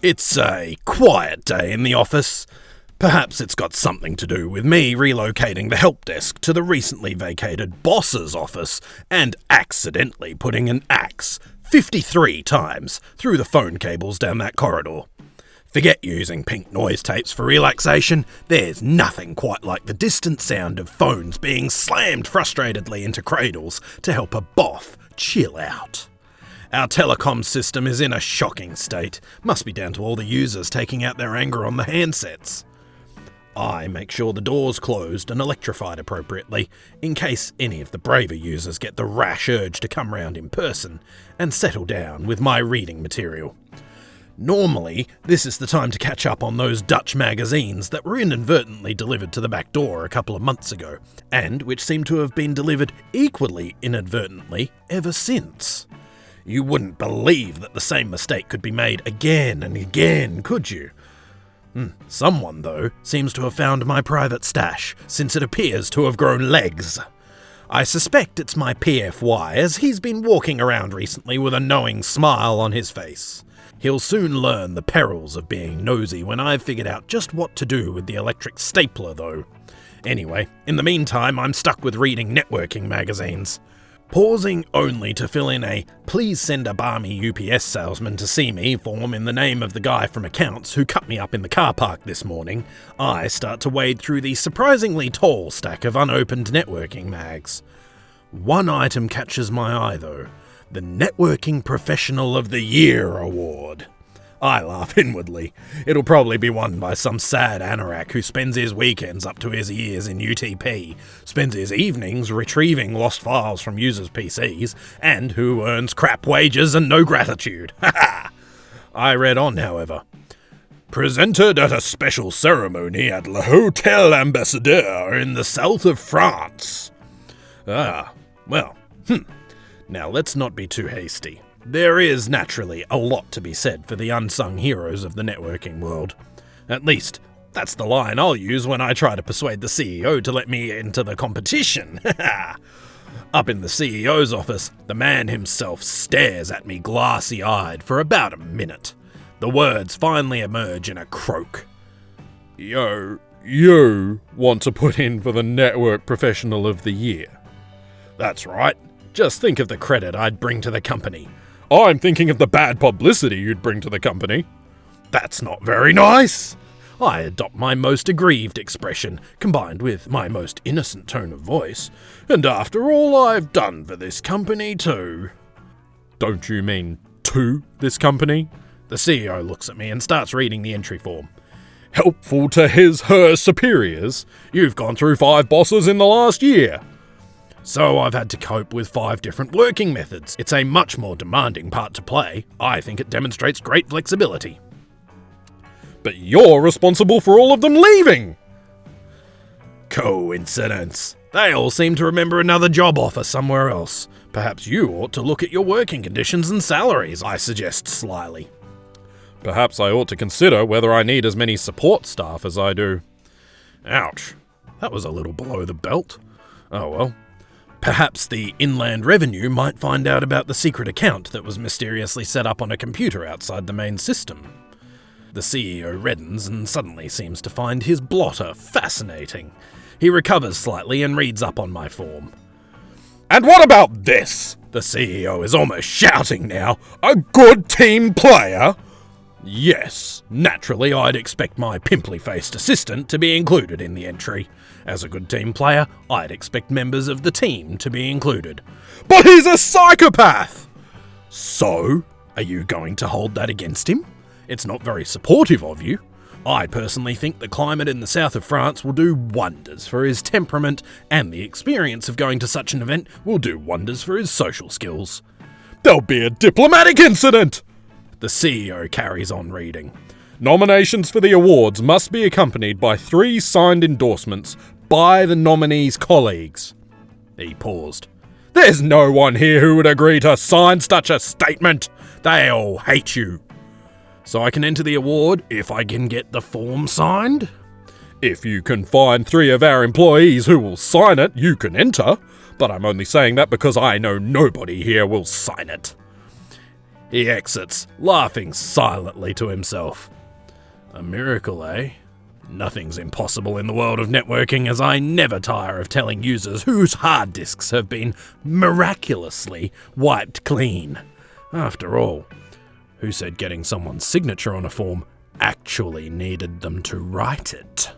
It's a quiet day in the office. Perhaps it's got something to do with me relocating the help desk to the recently vacated boss's office and accidentally putting an axe 53 times through the phone cables down that corridor. Forget using pink noise tapes for relaxation. There's nothing quite like the distant sound of phones being slammed frustratedly into cradles to help a BOFH chill out. Our telecom system is in a shocking state. Must be down to all the users taking out their anger on the handsets. I make sure the door's closed and electrified appropriately, in case any of the braver users get the rash urge to come round in person, and settle down with my reading material. Normally, this is the time to catch up on those Dutch magazines that were inadvertently delivered to the back door a couple of months ago, and which seem to have been delivered equally inadvertently ever since. You wouldn't believe that the same mistake could be made again and again, could you? Someone, though, seems to have found my private stash, since it appears to have grown legs. I suspect it's my PFY, as he's been walking around recently with a knowing smile on his face. He'll soon learn the perils of being nosy when I've figured out just what to do with the electric stapler, though. Anyway, in the meantime, I'm stuck with reading networking magazines. Pausing only to fill in a "please send a balmy UPS salesman to see me" form in the name of the guy from accounts who cut me up in the car park this morning, I start to wade through the surprisingly tall stack of unopened networking mags. One item catches my eye though: the Networking Professional of the Year award. I laugh inwardly. It'll probably be won by some sad anorak who spends his weekends up to his ears in UTP, spends his evenings retrieving lost files from users' PCs, and who earns crap wages and no gratitude. I read on, however. Presented at a special ceremony at Le Hôtel Ambassadeur in the south of France. Now let's not be too hasty. There is, naturally, a lot to be said for the unsung heroes of the networking world. At least, that's the line I'll use when I try to persuade the CEO to let me into the competition. Up in the CEO's office, the man himself stares at me glassy-eyed for about a minute. The words finally emerge in a croak. You want to put in for the Network Professional of the Year? That's right. Just think of the credit I'd bring to the company. I'm thinking of the bad publicity you'd bring to the company. That's not very nice. I adopt my most aggrieved expression, combined with my most innocent tone of voice. And after all I've done for this company too. Don't you mean to this company? The CEO looks at me and starts reading the entry form. Helpful to her superiors. You've gone through 5 bosses in the last year. So I've had to cope with 5 different working methods. It's a much more demanding part to play. I think it demonstrates great flexibility. But you're responsible for all of them leaving! Coincidence. They all seem to remember another job offer somewhere else. Perhaps you ought to look at your working conditions and salaries, I suggest slyly. Perhaps I ought to consider whether I need as many support staff as I do. Ouch. That was a little below the belt. Oh well. Perhaps the Inland Revenue might find out about the secret account that was mysteriously set up on a computer outside the main system. The CEO reddens and suddenly seems to find his blotter fascinating. He recovers slightly and reads up on my form. And what about this? The CEO is almost shouting now. A good team player? Yes, naturally I'd expect my pimply-faced assistant to be included in the entry. As a good team player, I'd expect members of the team to be included. But he's a psychopath! So, are you going to hold that against him? It's not very supportive of you. I personally think the climate in the south of France will do wonders for his temperament, and the experience of going to such an event will do wonders for his social skills. There'll be a diplomatic incident! The CEO carries on reading. Nominations for the awards must be accompanied by 3 signed endorsements by the nominees' colleagues. He paused. There's no one here who would agree to sign such a statement. They all hate you. So I can enter the award if I can get the form signed? If you can find 3 of our employees who will sign it, you can enter. But I'm only saying that because I know nobody here will sign it. He exits, laughing silently to himself. A miracle, eh? Nothing's impossible in the world of networking, as I never tire of telling users whose hard disks have been miraculously wiped clean. After all, who said getting someone's signature on a form actually needed them to write it?